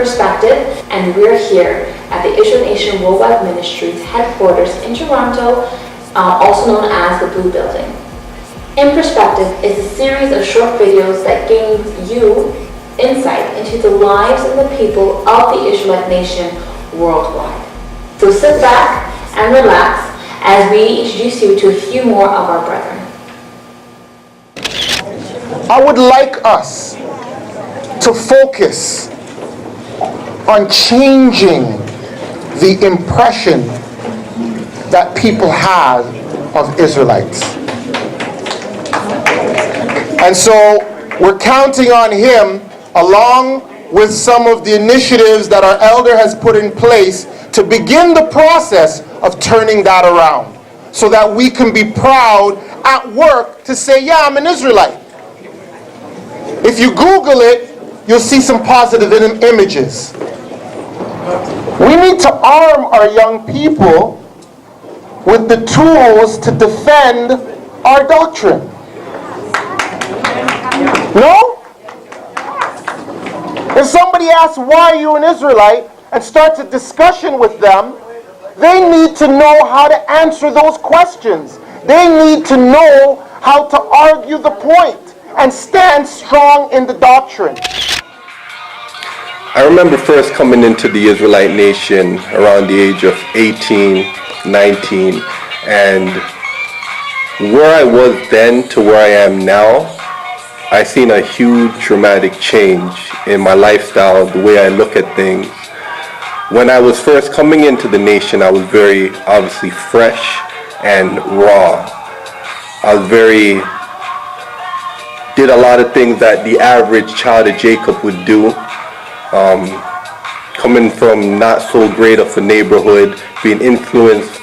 perspective, and we're here at the Israel Nation Worldwide Ministries headquarters in Toronto, also known as the Blue Building. In Perspective is a series of short videos that gains you insight into the lives and the people of the Israelite nation worldwide. So sit back and relax as we introduce you to a few more of our brethren. I would like us to focus on changing the impression that people have of Israelites. And so we're counting on him, along with some of the initiatives that our elder has put in place, to begin the process of turning that around, so that we can be proud at work to say, yeah, I'm an Israelite. If you Google it, you'll see some positive images. We need to arm our young people with the tools to defend our doctrine. No? If somebody asks why you're an Israelite and starts a discussion with them, they need to know how to answer those questions. They need to know how to argue the point and stand strong in the doctrine. I remember first coming into the Israelite nation around the age of 18, 19, and where I was then to where I am now, I seen a huge dramatic change in my lifestyle, the way I look at things. When I was first coming into the nation, I was very obviously fresh and raw. I was did a lot of things that the average child of Jacob would do. Coming from not so great of a neighborhood, being influenced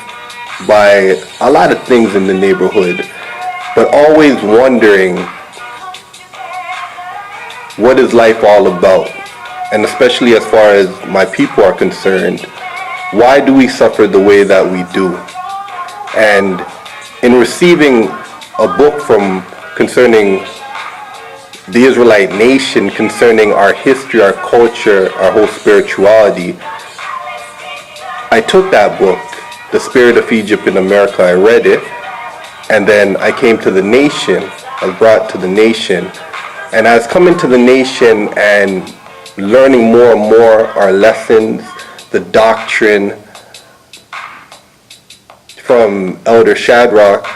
by a lot of things in the neighborhood, but always wondering, what is life all about? And especially as far as my people are concerned, why do we suffer the way that we do? And in receiving a book concerning the Israelite nation, concerning our history, our culture, our whole spirituality, I took that book, The Spirit of Egypt in America, I read it, and then I came to the nation. I was brought to the nation, and I was coming to the nation and learning more and more our lessons, the doctrine from Elder Shadrach,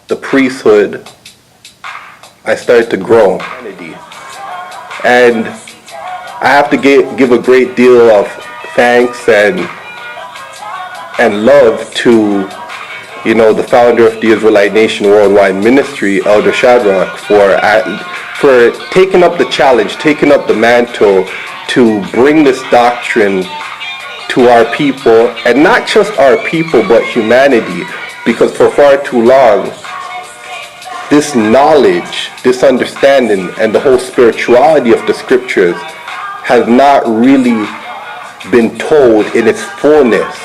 the priesthood. I started to grow. And I have to give a great deal of thanks and love to, the founder of the Israelite Nation Worldwide Ministry, Elder Shadrach, for taking up the challenge, taking up the mantle to bring this doctrine to our people, and not just our people, but humanity, because for far too long, this knowledge, this understanding, and the whole spirituality of the scriptures has not really been told in its fullness.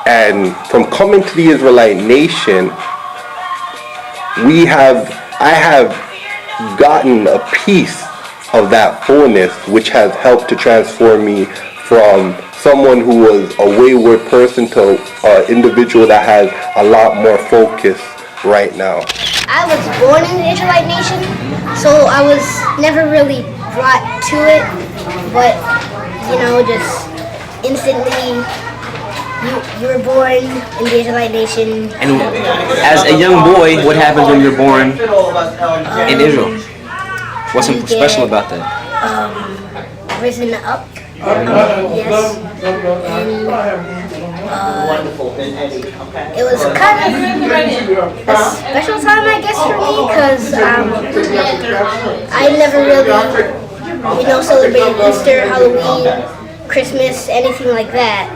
And from coming to the Israelite nation, I have gotten a piece of that fullness, which has helped to transform me from someone who was a wayward person to an individual that has a lot more focus right now. I was born in the Israelite nation, so I was never really brought to it, but just instantly you were born in the Israelite nation. And as a young boy, what happens when you're born in Israel? What's so special about that? Risen up. Yes. And it was kind of a special time, I guess, for me, because I never really, celebrated Easter, Halloween, Christmas, anything like that.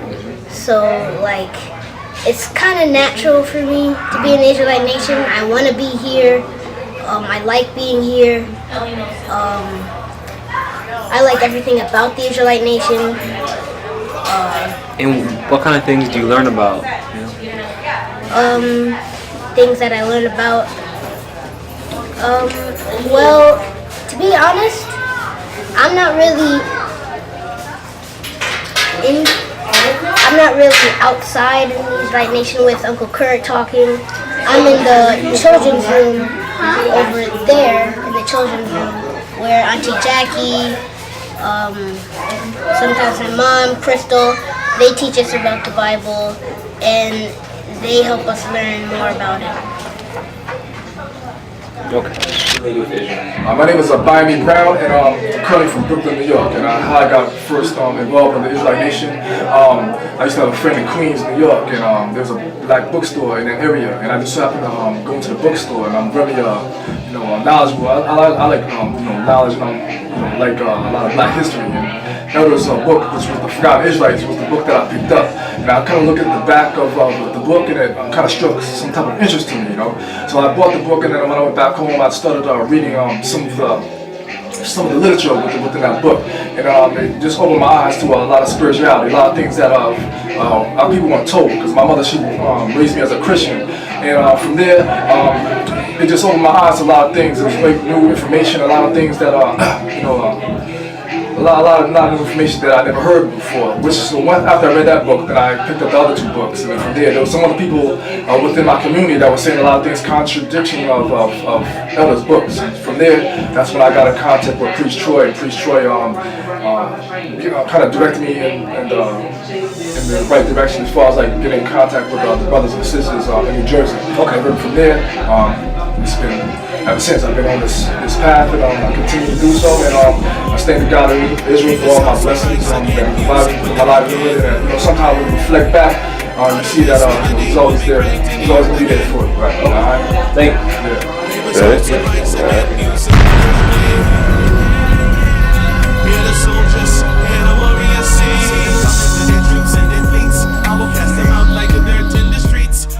So, it's kind of natural for me to be an Israelite nation. I want to be here. I like being here. I like everything about the Israelite nation. And what kind of things do you learn about? Things that I learned about. Well, to be honest, I'm not really I'm not really outside in the Israelite Nation with Uncle Kurt talking. I'm in the children's room over there, in the children's room, where Auntie Jackie, sometimes my mom, Crystal, they teach us about the Bible, and they help us learn more about it. My name is Abayomi Brown, and I'm currently from Brooklyn, New York. And how I got first involved in the Israelite Nation, I used to have a friend in Queens, New York, and there was a black bookstore in that area. And I just happened to go into the bookstore, and I'm very, knowledgeable. I like, knowledge, and like a lot of black history. And there was a book, which was The Forgotten Israelites, was the book that I picked up. And I kind of looked at the back of the book, and it kind of struck some type of interest to me, So I bought the book, and then when I went back home, I started reading some of the literature within that book, and it just opened my eyes to a lot of spirituality, a lot of things that people weren't told. Because my mother, she raised me as a Christian, and from there, it just opened my eyes to a lot of things. It was like new information, a lot of things that a lot of information that I never heard before. After I read that book, then I picked up the other two books, and then from there were some other people within my community that were saying a lot of things contradiction of elders' books. And from there, that's when I got in contact with Priest Troy, and Priest Troy, kind of directed me in the right direction as far as like getting in contact with the brothers and sisters in New Jersey. Okay. And from there, it's been. Ever since I've been on this path, and I continue to do so, and I thank the God of Israel for all my blessings that He provided for my livelihood. And sometimes when we reflect back, you see that He's always there. He's always going to be there for you. Right? Thank you.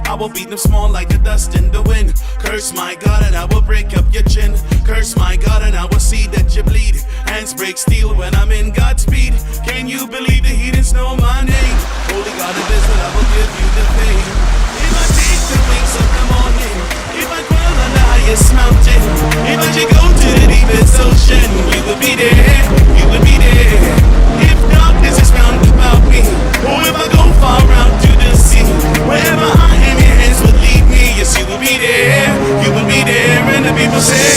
I will beat them small like the dust in the wind. Curse my God and I will break up your chin. Curse my God and I will see that you bleed. Hands break steel when I'm in Godspeed. Can you believe the heathens know my name? Holy God of Israel, I will give you the fame. If I take the wings of the morning, if I crawl on the highest mountain, if I should go to the deepest ocean, you will be there, you will be there. If darkness is round about me, or if I go far out to the sea, wherever I am, your hands will lead me. Yes, you will be there, and the people say